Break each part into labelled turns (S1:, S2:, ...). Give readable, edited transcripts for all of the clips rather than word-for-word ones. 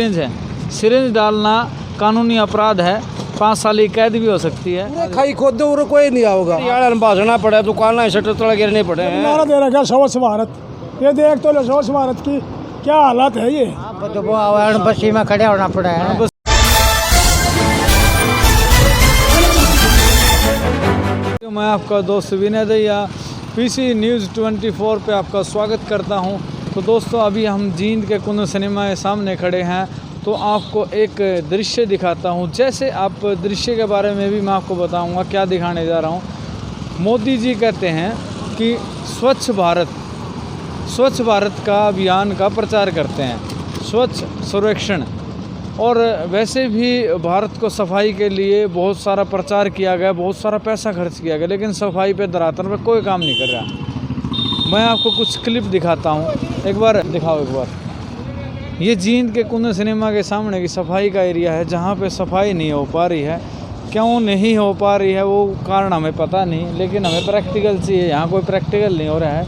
S1: Syringe है, syringe डालना कानूनी अपराध है, 5 साल की कैद भी हो सकती है।
S2: खाई खोद दो और कोई नहीं आओगा।
S3: यार भाषणा पड़े दुकान शटर तोड़ गिरने पड़े हैं।
S4: नारा दे रखा स्वच्छ भारत, ये देख तो लो स्वच्छ भारत की क्या हालत है। ये
S3: बस्ती में खड़े होना पड़ा है।
S1: मैं आपका दोस्त विनय दैया पीसी न्यूज़ 24 पे आपका स्वागत करता हूं। तो दोस्तों अभी हम जींद के कुंद सिनेमा के सामने खड़े हैं, तो आपको एक दृश्य दिखाता हूं। जैसे आप दृश्य के बारे में भी मैं आपको बताऊंगा क्या दिखाने जा रहा हूं। मोदी जी कहते हैं कि स्वच्छ भारत का अभियान का प्रचार करते हैं, स्वच्छ सर्वेक्षण। और वैसे भी भारत को सफाई के लिए बहुत सारा प्रचार किया गया, बहुत सारा पैसा खर्च किया गया, लेकिन सफाई पे धरातल पर कोई काम नहीं कर रहा। मैं आपको कुछ क्लिप दिखाता हूँ, एक बार दिखाओ एक बार। ये जींद के कुंद सिनेमा के सामने की सफाई का एरिया है, जहाँ पे सफाई नहीं हो पा रही है। क्यों नहीं हो पा रही है वो कारण हमें पता नहीं, लेकिन हमें प्रैक्टिकल चाहिए। यहाँ कोई प्रैक्टिकल नहीं हो रहा है।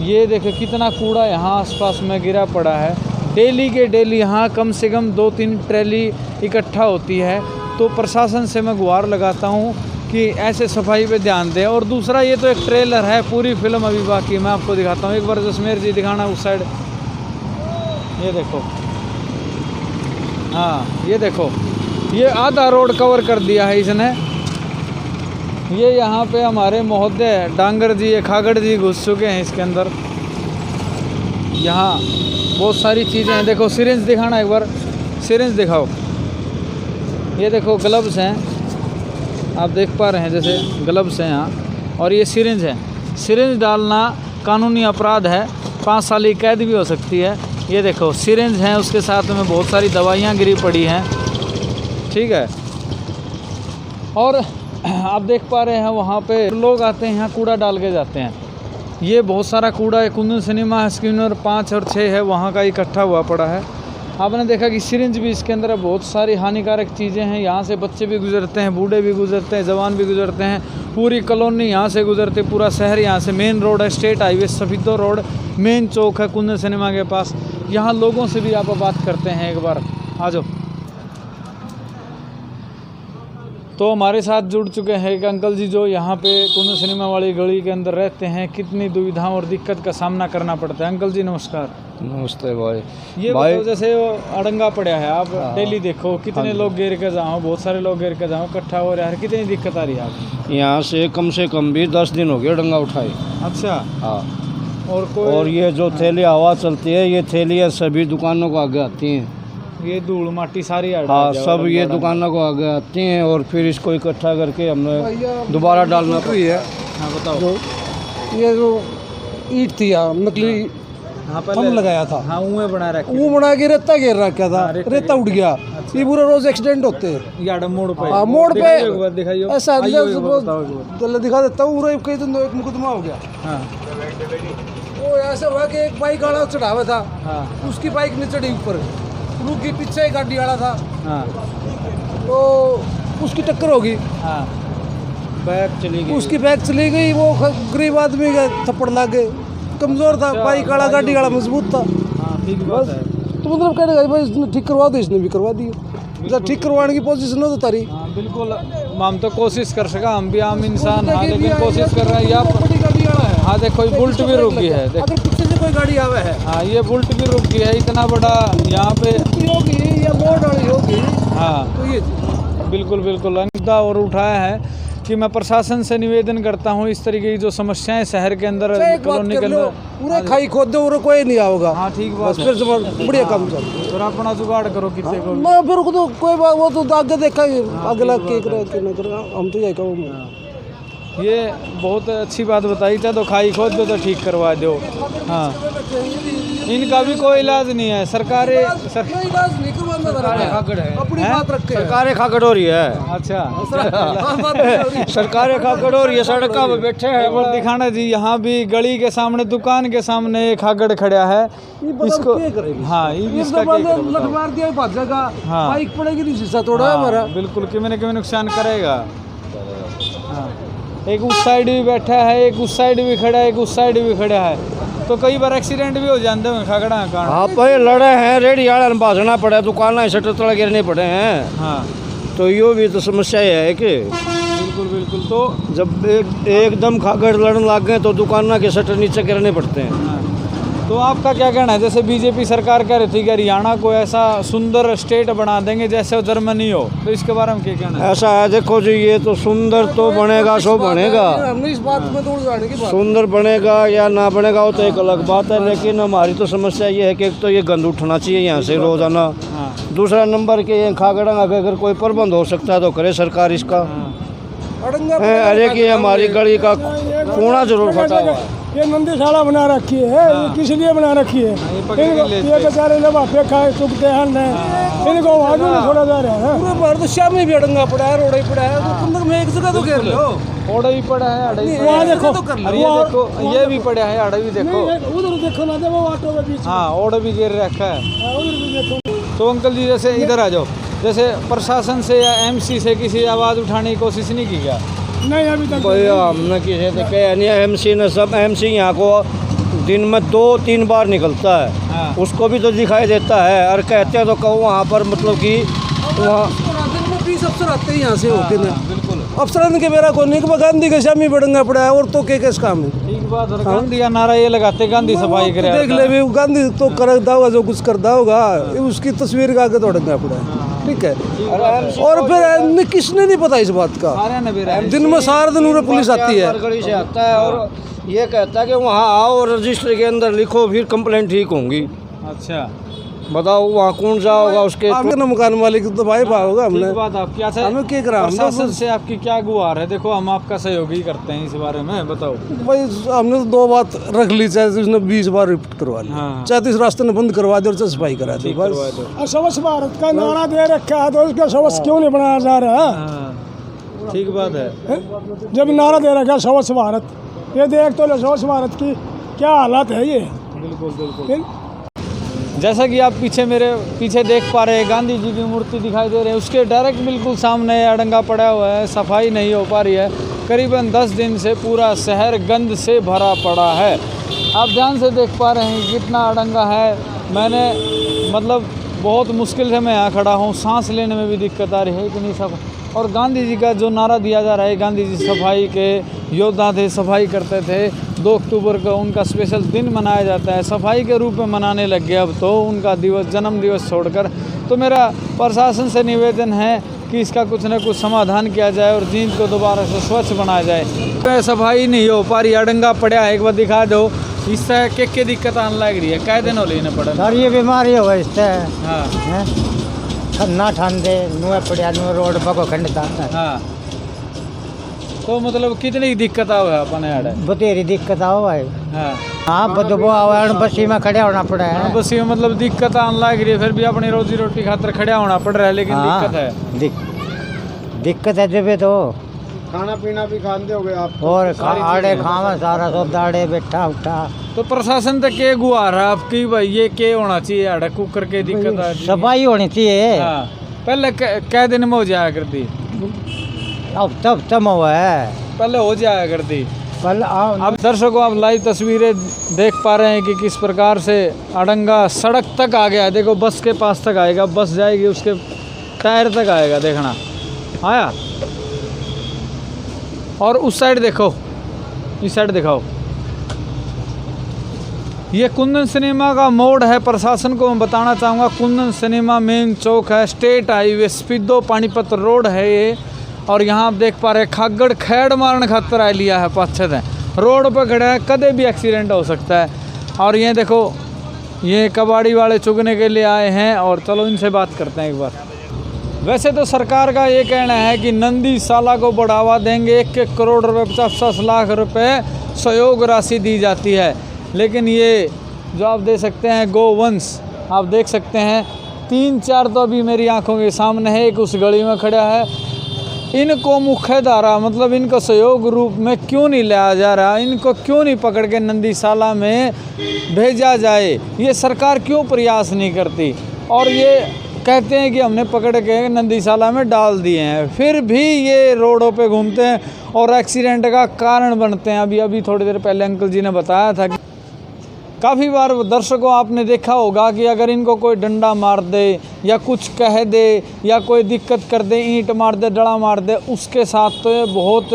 S1: ये देखो कितना कूड़ा यहाँ आसपास में गिरा पड़ा है। डेली के डेली यहाँ कम से कम 2-3 ट्रैली इकट्ठा होती है। तो प्रशासन से मैं गुहार लगाता हूँ कि ऐसे सफाई पे ध्यान दें। और दूसरा, ये तो एक ट्रेलर है, पूरी फिल्म अभी बाकी। मैं आपको दिखाता हूँ एक बार, जसमेर जी दिखाना उस साइड। ये देखो, हाँ ये देखो, ये आधा रोड कवर कर दिया है इसने। ये यहाँ पे हमारे महोदय डांगर जी, खागड़ जी घुस चुके हैं इसके अंदर। यहाँ बहुत सारी चीज़ें हैं। देखो सिरिंज दिखाना एक बार, सिरिंज दिखाओ। ये देखो ग्लव्स हैं, आप देख पा रहे हैं जैसे ग्लव्स हैं यहाँ। और ये सिरिंज है, सिरिंज डालना कानूनी अपराध है, 5 साल की कैद भी हो सकती है। ये देखो सिरिंज हैं, उसके साथ में बहुत सारी दवाइयाँ गिरी पड़ी हैं, ठीक है। और आप देख पा रहे हैं वहाँ पे लोग आते हैं, यहाँ कूड़ा डाल के जाते हैं। ये बहुत सारा कूड़ा है, कुंद सिनेमा स्क्रीनर 5 और 6 है, वहाँ का इकट्ठा हुआ पड़ा है। आपने देखा कि सिरिंज भी इसके अंदर है। बहुत सारी हानिकारक चीज़ें हैं। यहाँ से बच्चे भी गुजरते हैं, बूढ़े भी गुजरते हैं, जवान भी गुजरते हैं। पूरी कॉलोनी यहाँ से गुजरते, पूरा शहर यहाँ से। मेन रोड है, state highway Safidon road, main चौक है कुंद सिनेमा के पास। यहाँ लोगों से भी आप बात करते हैं, एक बार आ जाओ। तो हमारे साथ जुड़ चुके हैं एक अंकल जी, जो यहाँ पे कुंद सिनेमा वाली गली के अंदर रहते हैं। कितनी दुविधाओं और दिक्कत का सामना करना पड़ता है। अंकल जी नमस्कार।
S3: नमस्ते भाई।
S1: ये भाई जैसे अड़ंगा पड़ा है, आप डेली देखो कितने लोग गिर के जाओ, बहुत सारे लोग गिर के जाओ, इकट्ठा हो रहा है। कितनी दिक्कत आ रही है आपको?
S3: यहाँ से कम भी 10 दिन हो गए डंगा उठाए।
S1: अच्छा,
S3: हाँ।
S1: और
S3: ये जो थैली हवा चलती है, ये थैलियाँ सभी दुकानों को आगे आती हैं।
S1: ये धूल माटी सारी
S3: हाँ सब ये दुकानों को आगे आती हैं, और फिर इसको इकट्ठा करके हमने दोबारा डालना
S2: हुई है।
S1: हाँ बताओ।
S2: ये जो ईट थी नकली,
S1: हाँ
S2: हम लगाया था।
S1: हाँ ऊँह बना रखा,
S2: वो बना के रेता घेर रखा था, रेता उठ गया। ये पूरा रोज एक्सीडेंट होते हैं।
S1: यार मोड़ पे,
S2: हाँ मोड़ पे
S1: दिखाइए
S2: ऐसा दिखा देता हूँ। एक मुकदमा हो गया।
S1: हाँ
S2: वो ऐसा हुआ कि एक बाइक वाला चढ़ावा था,
S1: हाँ
S2: उसकी बाइक नहीं चढ़ी ऊपर, रुकी, पीछे एक गाड़ी वाला था,
S1: हाँ,
S2: तो उसकी टक्कर होगी।
S1: हाँ बैक चली गई,
S2: उसकी बैक चली गई। वो गरीब आदमी का थप्पड़ लग गए, कमजोर था। बाइक वाला गाड़ी वाला मजबूत था।
S1: हाँ ठीक बात है।
S2: तो मतलब कहने लगा भाई इसने ठीक करवा दो, इसने भी करवा दिया। जब ठीक करवाने की पोजीशन हो तो तारी।
S1: हाँ बिल्कुल, हम तो कोशिश कर सका, हम भी आम इंसान हाँ, लेकिन कोशिश कर रहे हैं। यहाँ बड़ी गाड़ी वाला है। हाँ देखो बुल्ट भी रुक गई है,
S2: अगर पीछे से कोई गाड़ी आवे है।
S1: हाँ ये बुल्ट भी रुक गई है, इतना बड़ा यहाँ पे
S2: होगी या मोड़ वाली होगी।
S1: हाँ
S2: तो ये
S1: बिल्कुल बिल्कुल मुद्दा और उठाया है कि मैं प्रशासन से निवेदन करता हूँ, इस तरीके की जो समस्याएं शहर के अंदर, कॉलोनी के अंदर,
S2: पूरे खाई खोद दो और कोई नहीं आओगा।
S1: हाँ ठीक बात है।
S2: फिर बढ़िया काम चल,
S1: फिर अपना जुगाड़ करो कितने को।
S2: मैं फिर तो कोई बात, वो तो आगे देखा अगला के करे, हम तो यही कहूँ।
S1: ये बहुत अच्छी बात बताई था। तो खाई खोद दो तो ठीक करवा दो। हाँ इनका भी कोई इलाज नहीं है। सरकारें
S2: अपनी बात रखे,
S3: सरकारें खाकड़ हो रही है।
S1: अच्छा
S3: सरकारें खाकड़ हो रही है, सड़कों पे बैठे हैं।
S1: एक बार दिखाना जी, यहाँ भी गली के सामने, दुकान के सामने एक खागड़ खड़ा है। इसको हाँ इसका
S2: लठ मार दिया भाजेगा, बाइक पड़ेगी नहीं, शीशा तोड़ा हमारा।
S1: बिल्कुल किसी न किसी नुकसान करेगा। हाँ एक उस साइड भी बैठा है, एक उस साइड भी खड़ा है, एक उस साइड भी खड़ा है। तो कई बार एक्सीडेंट भी हो जाते हैं खागड़ा के कारण।
S3: हाँ भाई लड़े हैं, रेडी वाला भाषणा पड़े, दुकान शटर तला गिरने पड़े हैं।
S1: हाँ
S3: तो यो भी तो समस्या ये है कि
S1: बिल्कुल बिल्कुल। तो
S3: जब एकदम खागड़ लड़ने लग गए तो दुकान के शटर नीचे गिरने पड़ते हैं।
S1: हाँ, तो आपका क्या कहना है? जैसे बीजेपी सरकार कह रही थी कि हरियाणा को ऐसा सुंदर स्टेट बना देंगे जैसे वो जर्मनी हो, तो इसके बारे में क्या कहना है?
S3: ऐसा है, देखो जी, ये तो सुंदर तो बनेगा, सो बनेगा,
S2: हमने इस बात में तो जाने की बात।
S3: सुंदर बनेगा या ना बनेगा वो तो एक अलग बात है, लेकिन हमारी तो समस्या ये है कि एक तो ये गंद उठना चाहिए यहाँ से रोजाना।
S1: हाँ
S3: दूसरा नंबर के ये खागड़ा अगर कोई प्रबंध हो सकता है तो करे सरकार इसका। अरे कि हमारी गली का कोना जरूर फटा हुआ है।
S4: ये नंदीशाला बना रखी है, ये किस लिए बना रखी है? ये बेचारे लफाफे खाए चुकते हैं, इनको आगे नहीं छोड़ा जा रहा है।
S2: पूरे बाहर तो शाम में भी अड़ंगा पड़ा है, रोड ही पड़ा है, तो तुम में एक जगह तो घेर लो।
S1: ओड़ा भी पड़ा है, अड़ा भी पड़ा
S4: वहाँ
S1: है।
S4: देखो,
S1: और ये देखो, ये भी पड़ा है, अड़ा भी देखो।
S4: उधर देखो ना, वो ऑटो के बीच।
S1: हाँ ओड़ा भी गिर रखा है।
S4: उधर भी देखो।
S1: तो अंकल जी जैसे इधर आ जाओ, जैसे प्रशासन से या एमसी से किसी आवाज़ उठाने की कोशिश नहीं की क्या?
S4: नहीं अभी तक
S3: भाई हमने किसी ने कहा नहीं, एमसी ने सब, एमसी यहाँ को दिन में 2-3 बार निकलता है।
S1: हाँ।
S3: उसको भी तो दिखाई देता है, और कहते हैं तो कहो वहाँ पर मतलब कि वहाँ
S2: 20 अफसर आते हैं यहाँ से होके ना।
S1: बिल्कुल
S2: अफसरान के मेरा कोई नहीं, गांधी के शामी बड़ंगा पड़ा है, और तो के किस काम है।
S1: ठीक बात है। गांधी का नारा ये लगाते, गांधी सफाई करे।
S2: देख ले भी, गांधी तो करता होगा जो कुछ करता होगा, उसकी तस्वीर का आगे तोड़ना पड़ा है। ठीक है, और फिर किसने नहीं पता इस बात का।
S1: सारे ने बेरा
S2: दिन में सारा दिन उन्हें पुलिस आती है।
S3: गली से आता है और ये कहता है कि वहाँ आओ और रजिस्टर के अंदर लिखो, फिर कंप्लेंट ठीक होंगी।
S1: अच्छा
S3: बताओ वहाँ कौन सा होगा उसके।
S2: आपके ना मकान मालिक तो भाई होगा हमने।
S1: ठीक बात आपकी। अच्छा
S2: हमें क्या करा, हम तो
S1: प्रशासन से आपकी क्या गुहार है? देखो हम आपका सहयोग ही करते हैं इस बारे में, बताओ।
S2: भाई हमने तो 2 बात रख ली, चाहे उसने 20 बार रिपोर्ट करवा ली,
S1: हाँ।
S2: चाहे तो इस रास्ते ने बंद करवा दे और चाहे सफाई करा दे,
S1: करवा
S2: बस।
S1: दो।
S4: और स्वच्छ भारत का नारा दे रखा है, तो उसका स्वच्छ क्यों नहीं बनाया जा रहा है?
S1: हाँ, ठीक बात है।
S4: जब नारा दे रखा है स्वच्छ भारत, ये देख तो लो स्वच्छ भारत की क्या हालत है। ये
S1: बिल्कुल बिल्कुल। जैसा कि आप पीछे मेरे पीछे देख पा रहे हैं, गांधी जी की मूर्ति दिखाई दे रही है, उसके डायरेक्ट बिल्कुल सामने अड़ंगा पड़ा हुआ है, सफाई नहीं हो पा रही है। करीबन 10 दिन से पूरा शहर गंद से भरा पड़ा है। आप ध्यान से देख पा रहे हैं कितना अड़ंगा है। मैंने मतलब बहुत मुश्किल से मैं यहाँ खड़ा हूँ, सांस लेने में भी दिक्कत आ रही है, इतनी सफाई। और गांधी जी का जो नारा दिया जा रहा है, गांधी जी सफाई के योद्धा थे, सफाई करते थे। 2 अक्टूबर को उनका स्पेशल दिन मनाया जाता है, सफाई के रूप में मनाने लग गया अब तो उनका दिवस, जन्म दिवस छोड़कर। तो मेरा प्रशासन से निवेदन है कि इसका कुछ न कुछ समाधान किया जाए और जींद को दोबारा से स्वच्छ बनाया जाए। सफाई नहीं हो पा रही, अड़ंगा पड़ा है, एक बार दिखा दो। इससे के दिक्कत आने लग रही है, कै दिन हो लेने पड़ा।
S5: सर ये बीमारी हो इससे
S1: हाँ
S5: ठंडा ठंडे नुए पड़िया नुए रोड पर को खंडता
S1: हाँ। तो मतलब कितनी दिक्कत आओ है अपने आड़े?
S5: बतेरी दिक्कत आओ भाई।
S1: हाँ
S5: हाँ बदबू आवे, बसी में खड़े होना पड़ा है।
S1: बस ये मतलब दिक्कत आने लग रही है, फिर भी अपनी रोजी रोटी खातर खड़ा होना पड़ रहा है, लेकिन
S5: हाँ,
S1: दिक्कत है।
S5: दिक्कत है जब तो
S3: खाना पीना भी खाते हो गए आप,
S5: और आड़े खावा सारा सौदा आड़े बैठा उठा।
S1: तो प्रशासन तक के गुहार है आपकी भाई, ये के होना चाहिए आड़े कुकर के दिक्कत आ
S5: सफाई होनी चाहिए।
S1: हाँ पहले कै दिन में हो जाया करती,
S5: अब तब हुआ है,
S1: पहले हो जाया करती।
S5: कल आओ।
S1: अब दर्शकों आप लाइव तस्वीरें देख पा रहे हैं कि किस प्रकार से अड़ंगा सड़क तक आ गया है। देखो बस के पास तक आएगा, बस जाएगी उसके टायर तक आएगा, देखना आया। और उस साइड देखो, इस साइड दिखाओ, ये कुंदन सिनेमा का मोड़ है। प्रशासन को मैं बताना चाहूँगा, कुंदन सिनेमा मेन चौक है, स्टेट हाईवे स्पीडो पानीपत रोड है ये। और यहाँ आप देख पा रहे हैं खागड़ खेड़ मारने खातर आ लिया है, पाछत है रोड पर खड़ा है, कदे भी एक्सीडेंट हो सकता है। और ये देखो, ये कबाड़ी वाले चुगने के लिए आए हैं, और चलो इनसे बात करते हैं एक बार। वैसे तो सरकार का ये कहना है कि नंदीशाला को बढ़ावा देंगे, 1-1 करोड़ रुपए 50 लाख रुपए सहयोग राशि दी जाती है। लेकिन ये जो आप देख सकते हैं गोवंश, आप देख सकते हैं 3-4 तो अभी मेरी आंखों के सामने है, एक उस गली में खड़ा है। इनको मुख्य धारा मतलब इनको सहयोग रूप में क्यों नहीं लाया जा रहा, इनको क्यों नहीं पकड़ के नंदीशाला में भेजा जाए, ये सरकार क्यों प्रयास नहीं करती? और ये कहते हैं कि हमने पकड़ के नंदीशाला में डाल दिए हैं, फिर भी ये रोडों पे घूमते हैं और एक्सीडेंट का कारण बनते हैं। अभी थोड़ी देर पहले अंकल जी ने बताया था कि काफ़ी बार दर्शकों आपने देखा होगा कि अगर इनको कोई डंडा मार दे या कुछ कह दे या कोई दिक्कत कर दे, ईंट मार दे, डड़ा मार दे, उसके साथ तो ये बहुत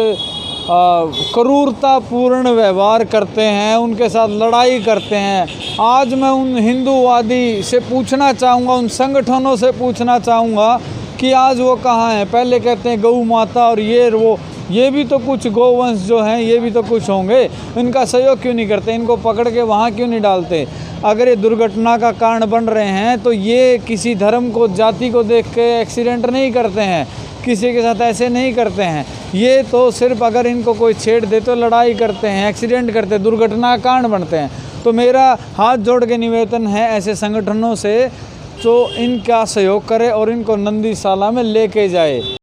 S1: क्रूरतापूर्ण व्यवहार करते हैं, उनके साथ लड़ाई करते हैं। आज मैं उन हिंदूवादी से पूछना चाहूँगा, उन संगठनों से पूछना चाहूँगा कि आज वो कहाँ हैं। पहले कहते हैं गौ माता और ये भी तो कुछ गोवंश जो हैं ये भी तो कुछ होंगे, इनका सहयोग क्यों नहीं करते, इनको पकड़ के वहाँ क्यों नहीं डालते। अगर ये दुर्घटना का कारण बन रहे हैं तो ये किसी धर्म को, जाति को देख के एक्सीडेंट नहीं करते हैं, किसी के साथ ऐसे नहीं करते हैं। ये तो सिर्फ अगर इनको कोई छेड़ दे तो लड़ाई करते हैं, एक्सीडेंट करते हैं, दुर्घटना का कारण बनते हैं। तो मेरा हाथ जोड़ के निवेदन है ऐसे संगठनों से जो इनका सहयोग करे और इनको नंदीशाला में लेके जाए।